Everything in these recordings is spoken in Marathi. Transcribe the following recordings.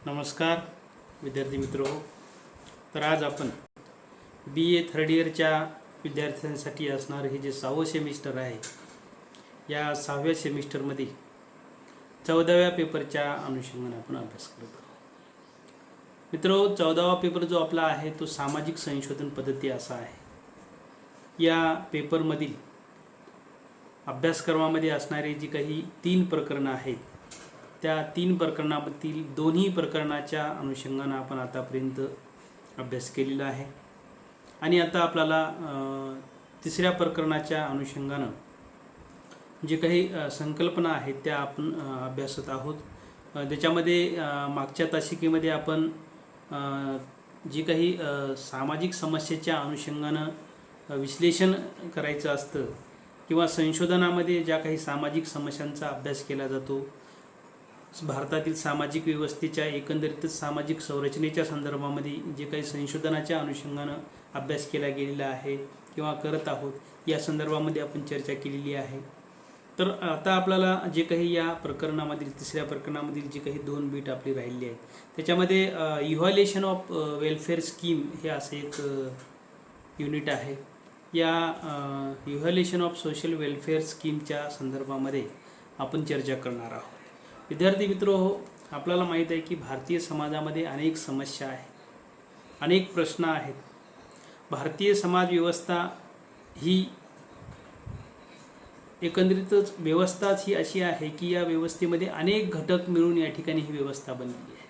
नमस्कार विद्यार्थी मित्र हो. तर आज आपण BA थर्ड इयरच्या विद्यार्थ्यांसाठी असणारं हे जे 6वं सेमिस्टर आहे, या 6व्या सेमिस्टरमध्ये 14व्या पेपरच्या अनुषंगाने आपण अभ्यास करत आहोत. मित्र, 14वा पेपर जो आपला आहे तो सामाजिक संशोधन पद्धती असा आहे. या पेपरमधील अभ्यासक्रमामध्ये असणारे जी काही 3 प्रकरणं आहेत, त्या 3 प्रकरणामधील दोन्ही प्रकरणाच्या अनुषंगाने आपण आतापर्यंत अभ्यास केलेला आहे. आणि आता आपल्याला तिसऱ्या प्रकरणाच्या अनुषंगाने जे काही संकल्पना आहेत त्या आपण अभ्यासत आहोत. त्याच्यामध्ये मागच्या तासिकेमध्ये आपण जी काही सामाजिक समस्येच्या अनुषंगाने विश्लेषण करायचं असतं किंवा संशोधनामध्ये ज्या काही सामाजिक समस्यांचा अभ्यास केला जातो, भारतातील सामाजिक व्यवस्थेच्या एकंदरीतच सामाजिक संरचनेच्या संदर्भामध्ये जे काही संशोधनाच्या अनुषंगाने अभ्यास केला गेलेला आहे किंवा करत आहोत, या संदर्भामध्ये आपण चर्चा केलेली आहे. तर आता आपल्याला जे काही या प्रकरणामधील तिसऱ्या प्रकरणामधील जे काही 2 बीट आपली राहिली आहेत, त्याच्यामध्ये इव्हॅल्युएशन ऑफ वेलफेअर स्कीम हे असं एक युनिट आहे. या इव्हॅल्युएशन ऑफ सोशल वेलफेअर स्कीमच्या संदर्भामध्ये आपण चर्चा करणार आहोत. विद्यार्थी मित्र हो, आपल्याला माहीत आहे की भारतीय समाजामध्ये अनेक समस्या आहेत, अनेक प्रश्न आहेत. भारतीय समाज व्यवस्था ही एकंदरीतच व्यवस्थाच ही अशी आहे की या व्यवस्थेमध्ये अनेक घटक मिळून या ठिकाणी ही व्यवस्था बनलेली आहे.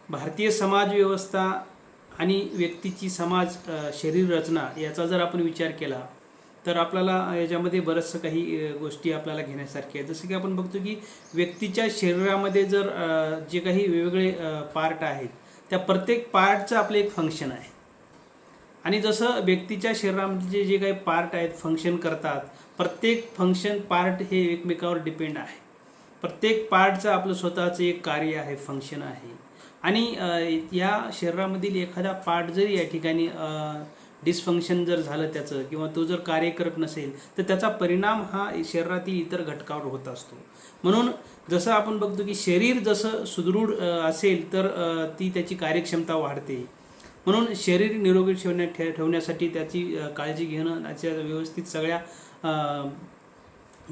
भारतीय समाज व्यवस्था आणि व्यक्तीची समाज शरीर रचना याचा जर आपण विचार केला तर आपल्याला याच्यामध्ये बरंचसं काही गोष्टी आपल्याला घेण्यासारख्या आहेत. जसं की आपण बघतो की व्यक्तीच्या शरीरामध्ये जर जे काही वेगवेगळे पार्ट आहेत, त्या प्रत्येक पार्टचं आपलं एक फंक्शन आहे. आणि जसं व्यक्तीच्या शरीरामध्ये जे काही पार्ट आहेत फंक्शन करतात, प्रत्येक फंक्शन पार्ट हे एकमेकावर डिपेंड आहे. प्रत्येक पार्टचं आपलं स्वतःचं एक कार्य आहे, फंक्शन आहे. आणि या शरीरामधील एखादा पार्ट जरी या ठिकाणी डिसफंक्शन जर झालं त्याचं, किंवा तो जर कार्य करत नसेल, तर त्याचा परिणाम हा शरीरातील इतर घटकावर होत असतो. म्हणून जसं आपण बघतो की शरीर जसं सुदृढ असेल तर ती त्याची कार्यक्षमता वाढते. म्हणून शरीर निरोगी ठेवण्यासाठी त्याची काळजी घेणं, त्याच्या व्यवस्थित सगळ्या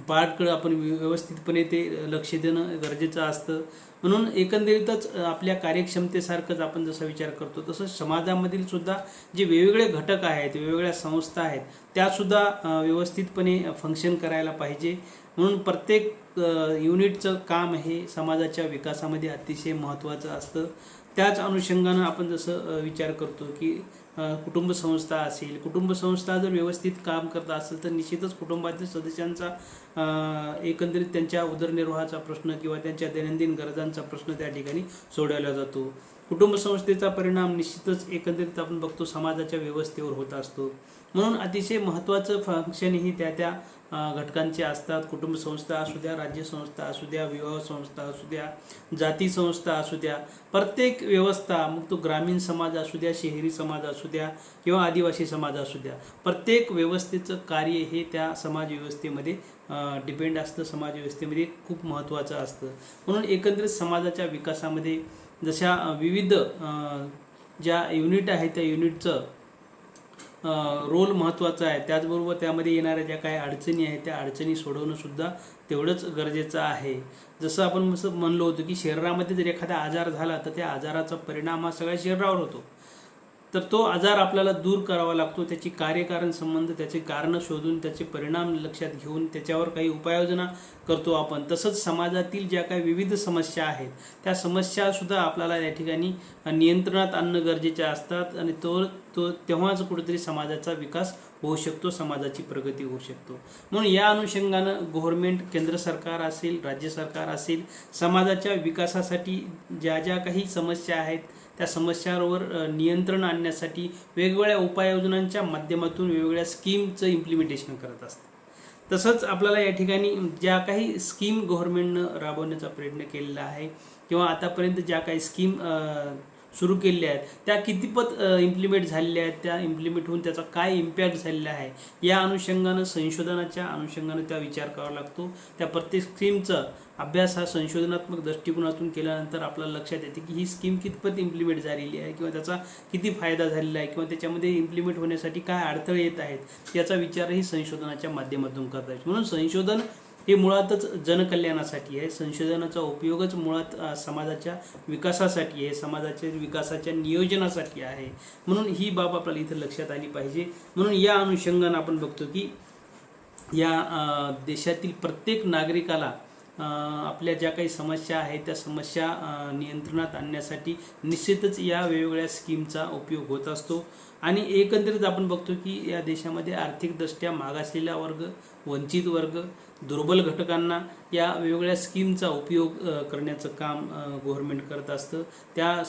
पार्टकडे आपण व्यवस्थितपणे ते लक्ष देणं गरजेचं असतं. म्हणून एकंदरीतच आपल्या कार्यक्षमतेसारखंच आपण जसा विचार करतो तसंच समाजामधील सुद्धा जे वेगवेगळे घटक आहेत, वेगवेगळ्या संस्था आहेत, त्यासुद्धा व्यवस्थितपणे फंक्शन करायला पाहिजे. म्हणून प्रत्येक युनिटचं काम हे समाजाच्या विकासामध्ये अतिशय महत्त्वाचं असतं. त्याच अनुषंगानं आपण जसं विचार करतो की कुटुंब संस्था असेल, कुटुंब संस्था जर व्यवस्थित काम करत असेल तर निश्चितच कुटुंबातील सदस्यांचा एकंदरीत त्यांच्या उदरनिर्वाहाचा प्रश्न किंवा त्यांच्या दैनंदिन गरजांचा प्रश्न त्या ठिकाणी सोडवला जातो. कुटुंब संस्थेचा परिणाम निश्चितच एकंदरीत आपण बघतो समाजाच्या व्यवस्थेवर होत असतो. म्हणून अतिशय महत्त्वाचं फंक्शन ही त्या घटकांचे असतात. कुटुंब संस्था असू द्या, राज्य संस्था असू द्या, विवाह संस्था असू द्या, जाती संस्था असू द्या, प्रत्येक व्यवस्था, मग तो ग्रामीण समाज असू द्या, शहरी समाज असू द्या किंवा आदिवासी समाज असू द्या, प्रत्येक व्यवस्थेचं कार्य हे त्या समाज व्यवस्थेमध्ये डिपेंड असतं, समाज व्यवस्थेमध्ये खूप महत्त्वाचं असतं. म्हणून एकंदरीत समाजाच्या विकासामध्ये जशा विविध ज्या युनिट आहेत त्या युनिटचं रोल महत्त्वाचा आहे, त्याचबरोबर त्यामध्ये येणाऱ्या ज्या काही अडचणी आहेत त्या अडचणी सोडवणंसुद्धा तेवढंच गरजेचं आहे. जसं आपण म्हणलो होतो की शरीरामध्ये जर एखादा आजार झाला तर त्या आजाराचा परिणाम हा सगळ्या शरीरावर होतो. तर तो आजार आपल्याला दूर करावा लागतो. त्याची कार्यकारण संबंध, त्याचे कारणं शोधून त्याचे परिणाम लक्षात घेऊन त्याच्यावर काही उपाययोजना करतो आपण. तसंच समाजातील ज्या काही विविध समस्या आहेत त्या समस्यासुद्धा आपल्याला या ठिकाणी नियंत्रणात आणणं गरजेच्या असतात. आणि तेव्हाच कुठेतरी समाजाचा विकास होऊ शकतो, समाजाची प्रगती होऊ शकतो. म्हणून या अनुषंगानं गव्हर्नमेंट, केंद्र सरकार असेल, राज्य सरकार असेल, समाजाच्या विकासासाठी ज्या ज्या काही समस्या आहेत त्या समस्यांवर नियंत्रण आणण्यासाठी वेगवेगळ्या उपाययोजनांच्या माध्यमातून वेगवेगळ्या स्कीमचं इम्प्लिमेंटेशन करत असतात. तसंच आपल्याला या ठिकाणी ज्या काही स्कीम गव्हर्नमेंटनं राबवण्याचा प्रयत्न केलेला आहे किंवा आतापर्यंत ज्या काही स्कीम सुरू केलेल्या आहेत त्या कितीपत इम्प्लिमेंट झालेल्या आहेत, त्या इम्प्लिमेंट होऊन त्याचा काय इम्पॅक्ट झालेला आहे, या अनुषंगानं संशोधनाच्या अनुषंगानं त्या विचार करावा लागतो. त्या प्रत्येक स्कीमचा अभ्यास हा संशोधनात्मक दृष्टिकोनातून केल्यानंतर आपल्याला लक्षात येते की ही स्कीम कितपत इम्प्लिमेंट झालेली आहे किंवा त्याचा किती फायदा झालेला आहे किंवा त्याच्यामध्ये इम्प्लिमेंट होण्यासाठी काय अडथळे येत आहेत याचा विचारही संशोधनाच्या माध्यमातून करता येतो. म्हणून संशोधन हे मुळातच जनकल्याणासाठी आहे. संशोधनाचा उपयोगच मुळात समाजाच्या विकासासाठी आहे, समाजाच्या विकासाच्या नियोजनासाठी आहे. म्हणून ही बाब आपल्याला इथं लक्षात आली पाहिजे. म्हणून या अनुषंगानं आपण बघतो की या देशातील प्रत्येक नागरिकाला आपल्या ज्या काही समस्या आहेत त्या समस्या नियंत्रणात आणण्यासाठी निश्चितच या वेगवेगळ्या स्कीमचा उपयोग होत असतो. आणि एकंदरीत आपण बघतो की या देशामध्ये आर्थिकदृष्ट्या मागासलेला वर्ग, वंचित वर्ग, दुर्बल घटकांना या वेगवेगळ्या स्कीमचा उपयोग करण्याचं काम गव्हर्नमेंट करत असतं. त्या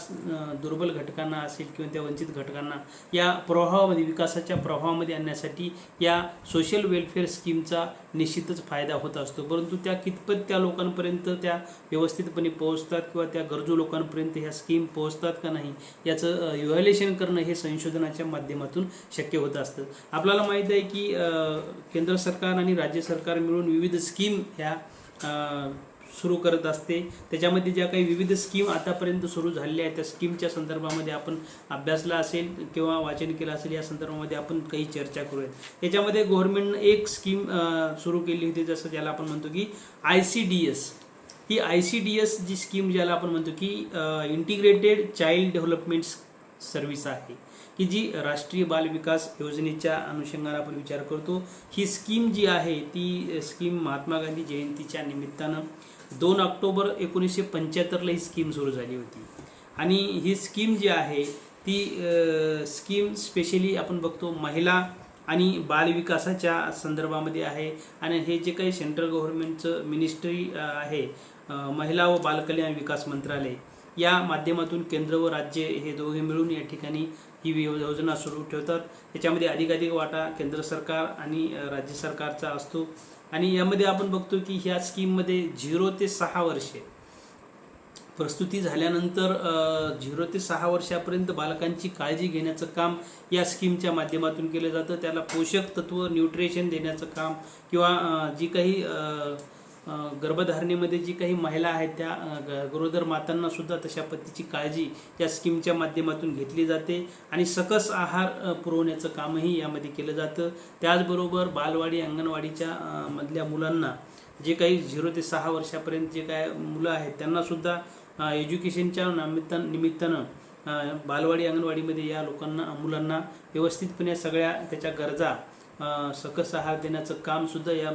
दुर्बल घटकांना असेल किंवा त्या वंचित घटकांना या प्रवाहामध्ये, विकासाच्या प्रवाहामध्ये आणण्यासाठी या सोशल वेलफेअर स्कीमचा निश्चितच फायदा होत असतो. परंतु त्या कितपत त्या लोकांपर्यंत त्या व्यवस्थितपणे पोहोचतात किंवा त्या गरजू लोकांपर्यंत ह्या स्कीम पोहोचतात का नाही याचं इव्हॅल्युएशन करणं हे संशोधनाच्या माध्यमातून शक्य होत असतं. आपल्याला माहीत आहे की केंद्र सरकार आणि राज्य सरकार मिळून विविध स्कीम ह्या सुरू करत असते. त्याच्यामध्ये ज्या काही विविध स्कीम आतापर्यंत सुरू झालेल्या आहेत त्या स्कीमच्या संदर्भामध्ये आपण अभ्यासला असेल किंवा वाचन केलं असेल, या संदर्भामध्ये आपण काही चर्चा करूयात. याच्यामध्ये गव्हर्नमेंटनं एक स्कीम सुरू केली होती, जसं ज्याला आपण म्हणतो की ICDS. ही ICDS जी स्कीम ज्याला आपण म्हणतो की इंटिग्रेटेड चाइल्ड डेव्हलपमेंट सर्व्हिस आहे, की जी राष्ट्रीय बाल विकास योजनेच्या अनुषंगाने आपण विचार करतो. ही स्कीम जी आहे ती स्कीम महात्मा गांधी जयंतीच्या निमित्तानं 2 ऑक्टोबर 1975ला ही स्कीम सुरू झाली होती. आणि ही स्कीम जी आहे ती स्कीम स्पेशली आपण बघतो महिला आणि बालविकासाच्या संदर्भामध्ये आहे. आणि हे जे काही सेंट्रल गव्हर्नमेंटचं मिनिस्ट्री आहे, महिला व बालकल्याण विकास मंत्रालय, या माध्यमातून केंद्र व राज्य हे दोघे मिळून या ठिकाणी ही योजना सुरू ठेवतात. याच्यामध्ये अधिकाधिक वाटा केंद्र सरकार आणि राज्य सरकारचा असतो. आणि यामध्ये आपण बघतो की ह्या स्कीममध्ये 0 ते 6 वर्षे प्रस्तुती झाल्यानंतर 0 ते 6 वर्षापर्यंत बालकांची काळजी घेण्याचं काम या स्कीमच्या माध्यमातून केलं जातं. त्याला पोषक तत्व, न्यूट्रिशन देण्याचं काम किंवा जी काही गर्भधारणेमध्ये जी काही महिला आहेत त्या गरोदर मातांना सुद्धा तशा पद्धतीची काळजी या स्कीमच्या माध्यमातून घेतली जाते. आणि सकस आहार पुरवण्याचं कामही यामध्ये केलं जातं. त्याचबरोबर बालवाडी, अंगणवाडीच्या मधल्या मुलांना, जे काही 0 ते 6 वर्षापर्यंत जे काय मुलं आहेत त्यांनासुद्धा एज्युकेशनच्या निमित्तानं बालवाडी, अंगणवाडीमध्ये या मुलांना व्यवस्थितपणे सगळ्या त्याच्या गरजा, सकस आहार देण्याचं कामसुद्धा या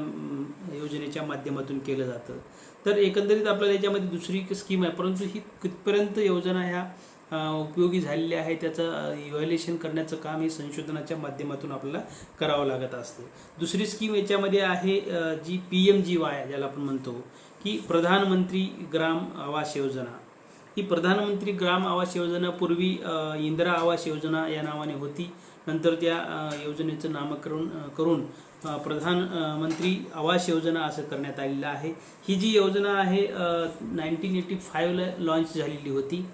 योजनेच्या माध्यमातून केलं जातं. तर एकंदरीत आपल्याला याच्यामध्ये दुसरी स्कीम आहे, परंतु ही कितपर्यंत योजना ह्या उपयोगी झालेल्या आहे त्याचं इव्हॅल्युएशन करण्याचं काम हे संशोधनाच्या माध्यमातून आपल्याला करावं लागत असतं. दुसरी स्कीम याच्यामध्ये आहे जी PMGY ज्याला आपण म्हणतो की प्रधानमंत्री ग्राम आवास योजना. ही प्रधानमंत्री ग्राम आवास योजना पूर्वी इंदिरा आवास योजना या नावाने होती. नंतर त्या योजनेचं नामकरण करून प्रधानमंत्री आवास योजना असं करण्यात आलेलं आहे. ही जी योजना आहे 1985ला लॉन्च झालेली होती.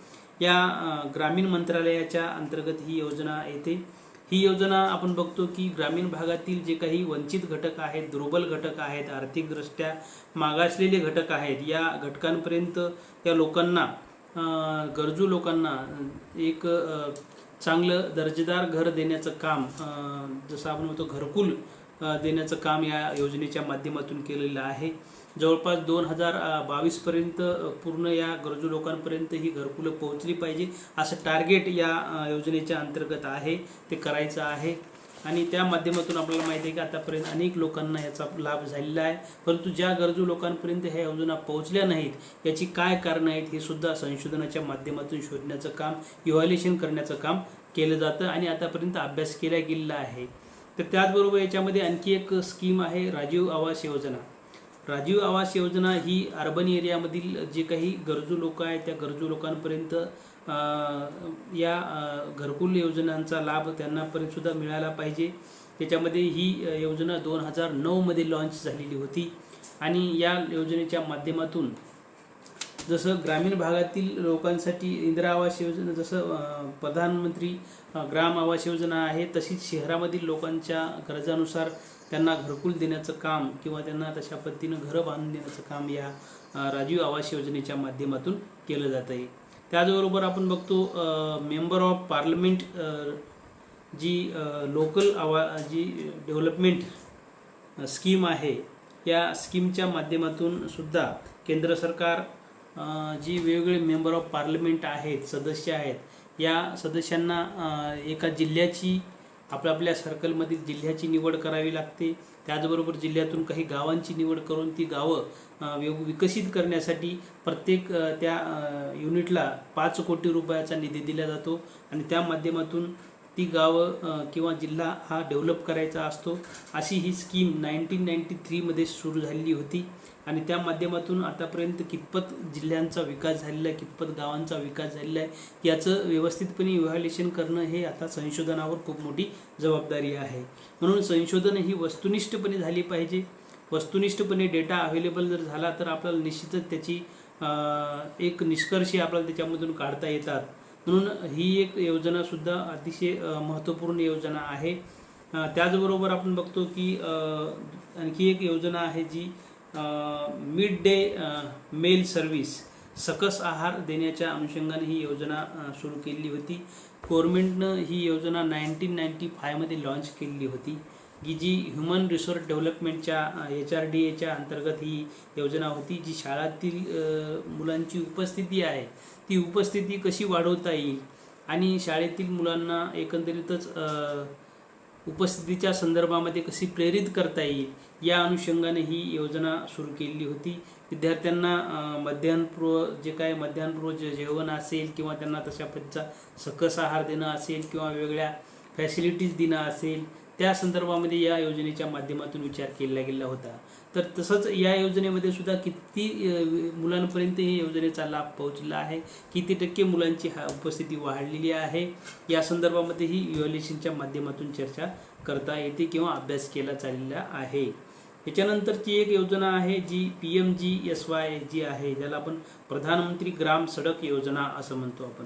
या ग्रामीण मंत्रालयाच्या अंतर्गत ही योजना येते. ही योजना आपण बघतो की ग्रामीण भागातील जे काही वंचित घटक आहेत, दुर्बल घटक आहेत, आर्थिकदृष्ट्या मागासलेले घटक आहेत, या घटकांपर्यंत या लोकांना, गरजू लोकांना एक चांगलं दर्जेदार घर देण्याचं काम, जसं आपण म्हणतो घरकुल देण्याचं काम या योजनेच्या माध्यमातून केलेलं आहे. जवळपास 2022 पर्यंत पूर्ण या गरजू लोकांपर्यंत ही घरकुलं पोहोचली पाहिजे असं टार्गेट या योजनेच्या अंतर्गत आहे, ते करायचं आहे. आणि त्या माध्यमातून आपल्याला माहिती आहे की आतापर्यंत अनेक लोकांना याचा लाभ झालेला आहे. परंतु ज्या गरजू लोकांपर्यंत ह्या योजना पोहोचल्या नाहीत याची काय कारणं आहेत हे सुद्धा संशोधनाच्या माध्यमातून शोधण्याचं काम, इव्हॅल्युएशन करण्याचं काम केलं जातं आणि आतापर्यंत अभ्यास केला गेलेला आहे. तर त्याचबरोबर याच्यामध्ये आणखी एक स्कीम आहे राजीव आवास योजना. राजीव आवास योजना ही अर्बन एरियामधील जे काही गरजू लोक आहेत त्या गरजू लोकांपर्यंत या घरकुल योजनांचा लाभ त्यांनापर्यंत सुद्धा मिळाला पाहिजे. त्याच्यामध्ये ही योजना 2009 मध्ये लॉन्च झालेली होती. आणि या योजनेच्या माध्यमातून जसं ग्रामीण भागातील लोकांसाठी इंदिरा आवास योजना, जसं प्रधानमंत्री ग्राम आवास योजना आहे, तशीच शहरामधील लोकांच्या गरजानुसार त्यांना घरकुल देण्याचं काम किंवा त्यांना तशा पद्धतीनं घरं बांधून देण्याचं काम या राजीव आवास योजनेच्या माध्यमातून केलं जात आहे. त्याचबरोबर आपण बघतो मेंबर ऑफ पार्लमेंट जी लोकल जी डेव्हलपमेंट स्कीम आहे, या स्कीमच्या माध्यमातून सुद्धा केंद्र सरकार जी वेगवेगळे मेंबर ऑफ पार्लमेंट आहेत, सदस्य आहेत, या सदस्यांना एका जिल्ह्याची आपल्या सर्कलमधील जिल्ह्याची निवड करावी लागते. त्याचबरोबर जिल्ह्यातून काही गावांची निवड करून ती गावं विकसित करण्यासाठी प्रत्येक त्या युनिटला 5 कोटी रुपयाचा निधी दिला जातो आणि त्या माध्यमातून ती गावं किंवा जिल्हा हा डेव्हलप करायचा असतो. अशी ही स्कीम 1993मध्ये सुरू झालेली होती आणि त्या माध्यमातून आतापर्यंत कितपत जिल्ह्यांचा विकास झालेला आहे, कितपत गावांचा विकास झालेला आहे, याचं व्यवस्थितपणे इव्हॅल्युएशन करणं हे आता संशोधनावर खूप मोठी जबाबदारी आहे. म्हणून संशोधन ही वस्तुनिष्ठपणे झाली पाहिजे. वस्तुनिष्ठपणे डेटा अवेलेबल जर झाला तर आपल्याला निश्चितच त्याची एक निष्कर्ष आपल्याला त्याच्यामधून काढता येतात. म्हणून ही एक योजनासुद्धा अतिशय महत्त्वपूर्ण योजना आहे. त्याचबरोबर आपण बघतो की आणखी एक योजना आहे जी मिड डे मेल सर्व्हिस, सकस आहार देण्याच्या अनुषंगाने ही योजना सुरू केली होती. गव्हर्नमेंटनं ही योजना 1995मध्ये लॉन्च केलेली होती, की जी ह्युमन रिसोर्स डेव्हलपमेंटच्या HRDAच्या अंतर्गत ही योजना होती. जी शाळातील मुलांची उपस्थिती आहे, ती उपस्थिती कशी वाढवता येईल आणि शाळेतील मुलांना एकंदरीतच उपस्थितीच्या संदर्भामध्ये कशी प्रेरित करता येईल, या अनुषंगाने ही योजना सुरू केलेली होती. विद्यार्थ्यांना मध्यान्हपूर्व जेवण असेल किंवा त्यांना तशा पद्धतीचा सकस आहार देणं असेल किंवा वेगवेगळ्या फॅसिलिटीज देणं असेल, त्या संदर्भामध्ये या योजनेच्या माध्यमातून विचार केला गेला होता. तर तसंच या योजनेमध्ये सुद्धा किती मुलांपर्यंत ही योजनेचा लाभ पोहोचला आहे, किती टक्के मुलांची उपस्थिती वाढलेली आहे, या संदर्भामध्ये ही इव्हॅल्युएशनच्या माध्यमातून चर्चा करता येते किंवा अभ्यास केला चाललेला आहे. याच्यानंतरची एक योजना आहे जी PMGSY जी आहे, ज्याला आपण प्रधानमंत्री ग्राम सडक योजना असं म्हणतो आपण.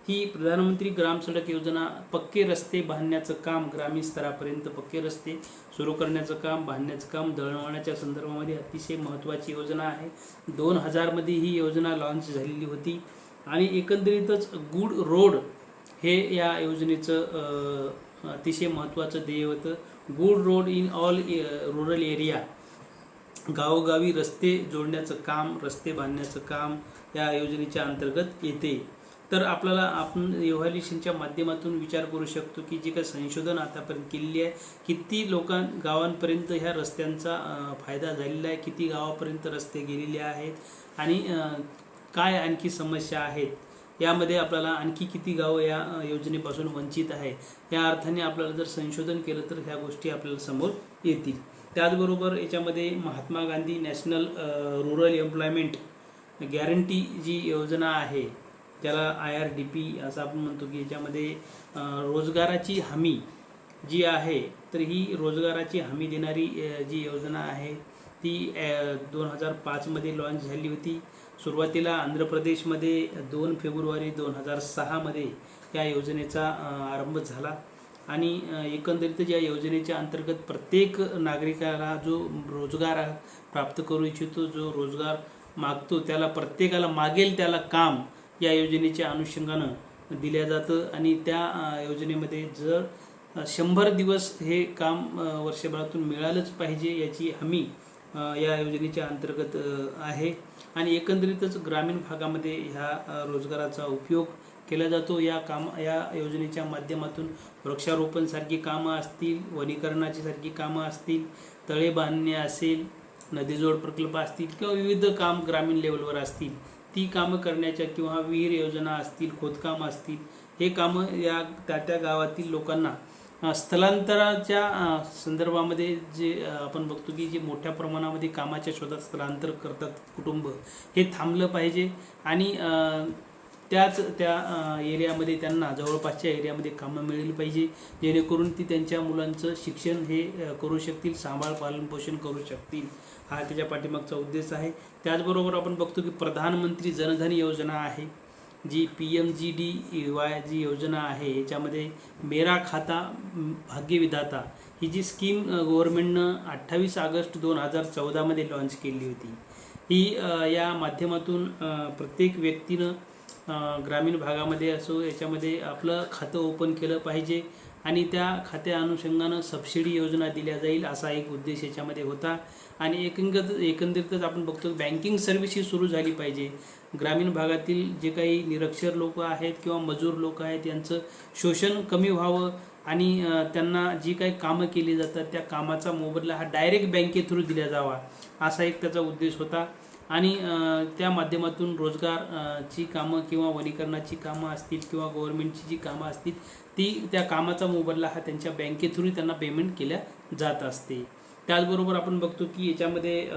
ही प्रधानमंत्री ग्राम सडक योजना पक्के रस्ते बांधण्याचं काम, ग्रामीण स्तरापर्यंत पक्के रस्ते सुरू करण्याचं काम, बांधण्याचं काम, दळणवळणाच्या संदर्भामध्ये अतिशय महत्त्वाची योजना आहे. 2000मध्ये ही योजना लॉन्च झालेली होती आणि एकंदरीतच गुड रोड हे या योजनेचं अतिशय महत्त्वाचं ध्येय होतं. Good road in all rural area, गावोगावी रस्ते जोडण्याचं काम, रस्ते बांधण्याचं काम या योजनेच्या अंतर्गत येते. तर आपण इव्हॅल्युएशनच्या माध्यमातून विचार करू शकतो की जे काही संशोधन आतापर्यंत केलेली आहे, किती गावांपर्यंत ह्या रस्त्यांचा फायदा झालेला आहे, किती गावापर्यंत रस्ते गेलेले आहेत आणि काय आणखी समस्या आहेत, यामध्ये आपल्याला आणखी किती गावं या योजनेपासून वंचित आहे, या अर्थाने आपल्याला जर संशोधन केलं तर ह्या गोष्टी आपल्याला समोर येतील. त्याचबरोबर याच्यामध्ये Mahatma Gandhi national rural employment guarantee जी योजना आहे, ज्याला IRDP असं आपण म्हणतो, की याच्यामध्ये रोजगाराची हमी जी आहे, तर ही रोजगाराची हमी देणारी जी योजना आहे ती 2005मध्ये लॉन्च झाली होती. सुरुवातीला आंध्र प्रदेशमध्ये 2 फेब्रुवारी 2006मध्ये या योजनेचा आरंभ झाला आणि एकंदरीत या योजनेच्या अंतर्गत प्रत्येक नागरिकाला जो रोजगार प्राप्त करू इच्छितो, जो रोजगार मागतो, त्याला प्रत्येकाला मागेल त्याला काम या योजनेच्या अनुषंगानं दिल्या जातं आणि त्या योजनेमध्ये जर 100 दिवस हे काम वर्षभरातून मिळालंच पाहिजे याची हमी या योजनेच्या अंतर्गत आहे आणि एकंदरीतच ग्रामीण भागामध्ये ह्या रोजगाराचा उपयोग केला जातो. या योजनेच्या माध्यमातून वृक्षारोपणसारखी कामं असतील, वनीकरणाची सारखी कामं असतील, तळे बांधणे असेल, नदीजोड प्रकल्प असतील किंवा विविध काम ग्रामीण लेवलवर असतील, ती कामं करण्याच्या किंवा विहीर योजना असतील, खोदकामं असतील, हे कामं या त्या गावातील लोकांना स्थलांतराच्या संदर्भामध्ये जे आपण बघतो की जे मोठ्या प्रमाणामध्ये कामाच्या शोधात स्थलांतर करतात कुटुंब, हे थांबलं पाहिजे आणि त्याच त्या एरियामध्ये त्यांना जवळपासच्या एरियामध्ये कामं मिळाली पाहिजे, जेणेकरून ती त्यांच्या मुलांचं शिक्षण हे करू शकतील, सांभाळ पालनपोषण करू शकतील. हा त्याच्या पाठीमागचा उद्देश आहे. त्याचबरोबर आपण बघतो की प्रधानमंत्री जनधन योजना आहे, जी PMGDY जी योजना आहे, याच्यामध्ये मेरा खाता भाग्यविधाता ही जी स्कीम गव्हर्नमेंटनं 28 ऑगस्ट 2014 लॉन्च केली होती. ही या माध्यमातून प्रत्येक व्यक्तीनं ग्रामीण भागामध्ये असो याच्यामध्ये आपलं खातं ओपन केलं पाहिजे आणि त्या खात्या अनुषंगानं सबसिडी योजना दिल्या जाईल असा एक उद्देश याच्यामध्ये होता. आणि एकंदरीतच आपण बघतो बँकिंग सर्व्हिस ही सुरू झाली पाहिजे. ग्रामीण भागातील जे काही निरक्षर लोक आहेत किंवा मजूर लोक आहेत यांचं शोषण कमी व्हावं आणि त्यांना जी काही कामं केली जातात त्या कामाचा मोबदला हा डायरेक्ट बँके थ्रू दिला जावा असा एक त्याचा उद्देश होता. आणि त्या माध्यमातून रोजगारची कामं किंवा वनीकरणाची कामं असतील किंवा गव्हर्नमेंटची जी कामं असतील ती त्या कामाचा मोबदला हा त्यांच्या बँके थ्रू त्यांना पेमेंट केल्या जात असते. त्याचबरोबर आपण बघतो की याच्यामध्ये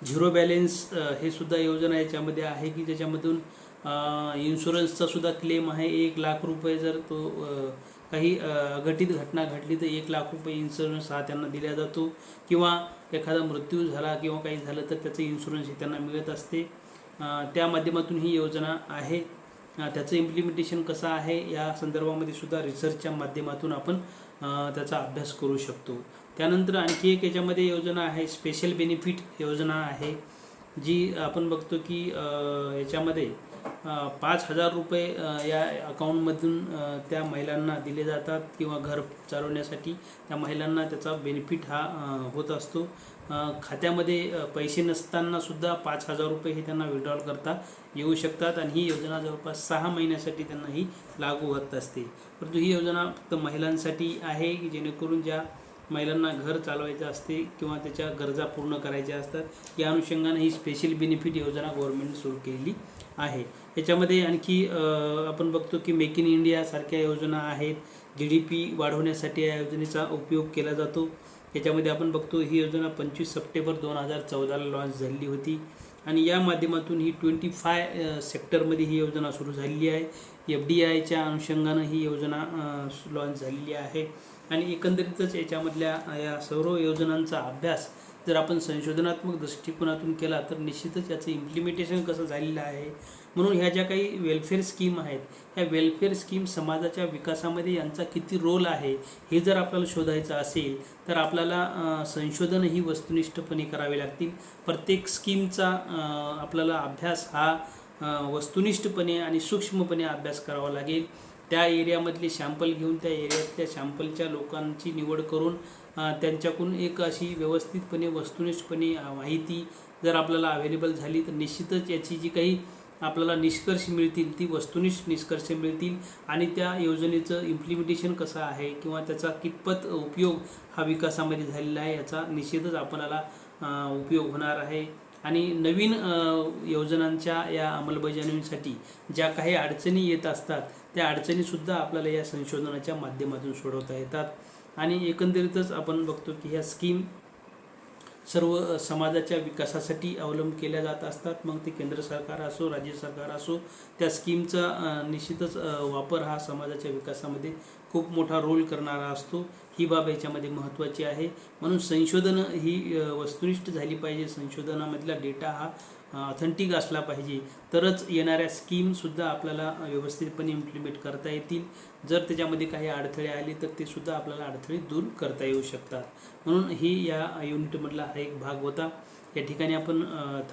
झिरो बॅलेन्स हे सुद्धा योजना याच्यामध्ये आहे की ज्याच्यामधून इन्शुरन्सचा सुद्धा क्लेम आहे. 1 लाख रुपये जर तो काही अघटित घटना घडली तर 1 लाख रुपये इन्शुरन्स हा त्यांना दिला जातो किंवा एखादा मृत्यू झाला किंवा काही झालं तर त्याचं इन्शुरन्स हे त्यांना मिळत असते. त्या माध्यमातून ही योजना आहे. त्याचं इम्प्लिमेंटेशन कसं आहे या संदर्भामध्ये सुद्धा रिसर्चच्या माध्यमातून आपण त्याचा अभ्यास करू शकतो. त्यानंतर आणखी एक याच्यामध्ये योजना आहे, स्पेशल बेनिफिट योजना आहे, जी आपण बघतो की याच्यामध्ये 5,000 रुपये या अकाउंटमधून त्या महिलांना दिले जातात किंवा घर चालवण्यासाठी त्या महिलांना त्याचा बेनिफिट हा होत असतो. खात्यामध्ये पैसे नसतानासुद्धा 5,000 रुपये हे त्यांना विड्रॉल करता येऊ शकतात आणि ही योजना जवळपास 6 महिन्यासाठी त्यांना ही लागू होत असते. परंतु ही योजना फक्त महिलांसाठी आहे की जेणेकरून ज्या महिलांना घर चालवायचं असते किंवा त्याच्या गरजा पूर्ण करायच्या असतात, या अनुषंगाने ही स्पेशल बेनिफिट योजना गव्हर्नमेंट सुरू केलेली आहे. याच्यामध्ये आणखी आपण बघतो की मेक इन इंडिया सारख्या योजना आहेत. GDP वाढवण्यासाठी या योजनेचा उपयोग केला जातो. याच्यामध्ये आपण बघतो ही योजना 25 सप्टेंबर 2014 लॉन्च झालेली होती आणि या माध्यमातून ही 25 सेक्टरमध्ये ही योजना सुरू झालेली आहे. FDIच्या अनुषंगानं ही योजना लॉन्च झालेली आहे. आणि एकंदरीतच याच्यामधल्या या सर्व योजनांचा अभ्यास जर आपण संशोधनात्मक दृष्टिकोनातून केला तर निश्चितच याचं इम्प्लिमेंटेशन कसं झालेलं आहे. म्हणून ह्या ज्या काही वेलफेअर स्कीम आहेत, ह्या वेलफेअर स्कीम समाजाच्या विकासामध्ये यांचा किती रोल आहे हे जर आपल्याला शोधायचं असेल तर आपल्याला संशोधन ही वस्तुनिष्ठपणे करावे लागतील. प्रत्येक स्कीमचा आपल्याला अभ्यास हा वस्तुनिष्ठपणे आणि सूक्ष्मपणे अभ्यास करावा लागेल. त्या एरियामधले सॅम्पल घेऊन त्या एरियातल्या सॅम्पलच्या लोकांची निवड करून त्यांच्याकडून एक अशी व्यवस्थितपणे वस्तुनिष्ठपणे माहिती जर आपल्याला अवेलेबल झाली तर निश्चितच याची जी काही आपल्याला निष्कर्ष मिळतील ती वस्तुनिष्ठ निष्कर्ष मिळतील आणि त्या योजनेचं इम्प्लिमेंटेशन कसं आहे किंवा त्याचा कितपत उपयोग हा विकासामध्ये झालेला आहे याचा निश्चितच आपल्याला उपयोग होणार आहे. आणि नवीन योजनांच्या या अंमलबजावणीसाठी ज्या काही अडचणी येत असतात त्या अडचणीसुद्धा आपल्याला या संशोधनाच्या माध्यमातून सोडवता येतात. आणि एकंदरीतच आपण बघतो की ह्या स्कीम सर्व समाजाच्या विकासासाठी अवलंब केल्या जात असतात. मग ते केंद्र सरकार असो राज्य सरकार असो, त्या स्कीमचा निश्चितच वापर हा समाजाच्या विकासामध्ये खूप मोठा रोल करणारा असतो. ही बाब याच्यामध्ये महत्त्वाची आहे. म्हणून संशोधन ही वस्तुनिष्ठ झाली पाहिजे. संशोधनामधला डेटा हा ऑथेंटिक असला पाहिजे तरच येणाऱ्या स्कीमसुद्धा आपल्याला व्यवस्थितपणे इम्प्लिमेंट करता येतील. जर त्याच्यामध्ये काही अडथळे आले तर ते सुद्धा आपल्याला अडथळे दूर करता येऊ शकतात. म्हणून ही या युनिटमधला हा एक भाग होता. या ठिकाणी आपण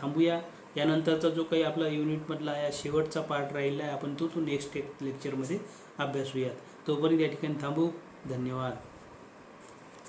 थांबूया. यानंतरचा जो काही आपला युनिटमधला या शेवटचा पार्ट राहिला आहे आपण तो नेक्स्ट लेक्चरमध्ये अभ्यासूयात. तोपर्यंत या ठिकाणी थांबू. धन्यवाद.